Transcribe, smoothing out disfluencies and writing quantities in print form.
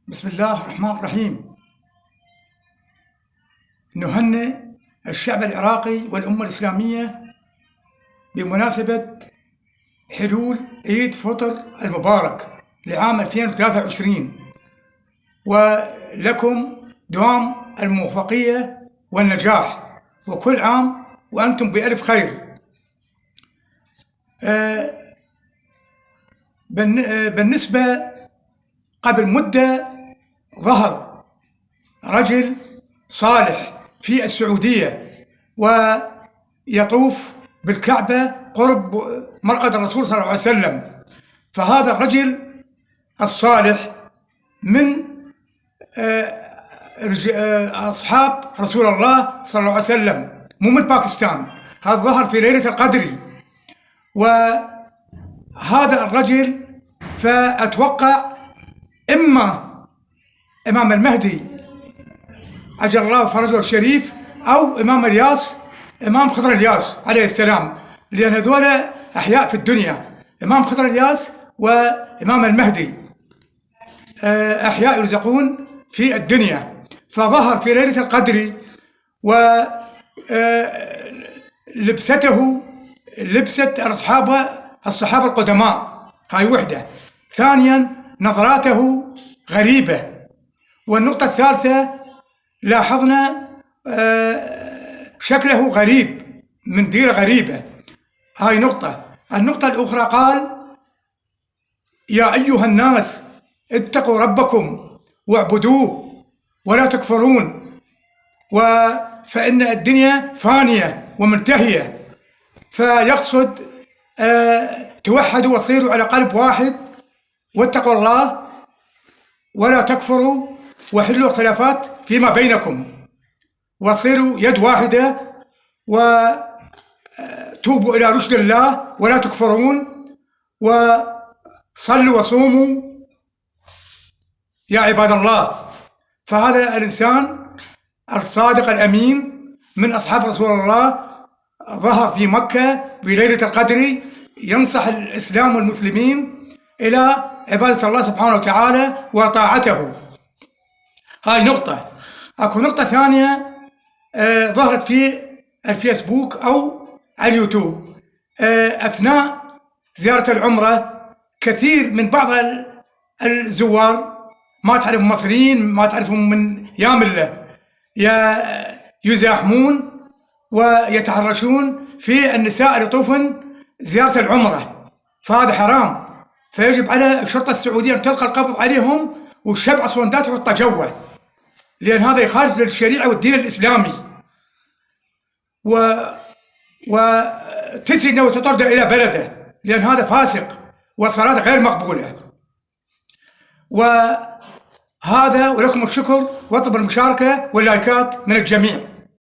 بسم الله الرحمن الرحيم. نهنئ الشعب العراقي والأمة الإسلامية بمناسبة حلول عيد فطر المبارك لعام 2023، ولكم دوام الموفقية والنجاح، وكل عام وأنتم بألف خير. بالنسبة قبل مدة ظهر رجل صالح في السعودية ويطوف بالكعبة قرب مرقد الرسول صلى الله عليه وسلم. فهذا الرجل الصالح من أصحاب رسول الله صلى الله عليه وسلم، مو من باكستان. هذا ظهر في ليلة القدر. وهذا الرجل فأتوقع إما إمام المهدي عجل الله فرجه الشريف، أو إمام الياس، إمام خضر الياس عليه السلام، لأن هذول أحياء في الدنيا. إمام خضر الياس وإمام المهدي أحياء يرزقون في الدنيا. فظهر في ليلة القدر ولبسته لبسة الصحابة القدماء، هاي وحدة. ثانيا نظراته غريبة. والنقطة الثالثة لاحظنا شكله غريب من ديرة غريبة، هاي نقطة. النقطة الأخرى قال: يا أيها الناس اتقوا ربكم واعبدوه ولا تكفرون، فإن الدنيا فانية ومنتهية. فيقصد توحدوا وصيروا على قلب واحد، واتقوا الله ولا تكفروا، وحلوا الخلافات فيما بينكم، وصيروا يد واحدة، وتوبوا إلى رشد الله ولا تكفرون، وصلوا وصوموا يا عباد الله. فهذا الإنسان الصادق الأمين من أصحاب رسول الله ظهر في مكة بليلة القدر ينصح الإسلام والمسلمين إلى عبادة الله سبحانه وتعالى وطاعته. هاي نقطة. أكو نقطة ثانية ظهرت في الفيسبوك أو على اليوتيوب أثناء زيارة العمرة. كثير من بعض الزوار ما تعرفهم مصريين، ما تعرفهم من يامله، يزاحمون ويتحرشون في النساء اللي يطوفن زيارة العمرة. فهذا حرام. فيجب على الشرطة السعودية أن تلقى القبض عليهم والشبع أسوندات والطجوة، لأن هذا يخالف للشريعة والدين الإسلامي، وتسجن وتطرد إلى بلده، لأن هذا فاسق وصلاة غير مقبولة. وهذا ولكم الشكر، واطلب المشاركة واللايكات من الجميع.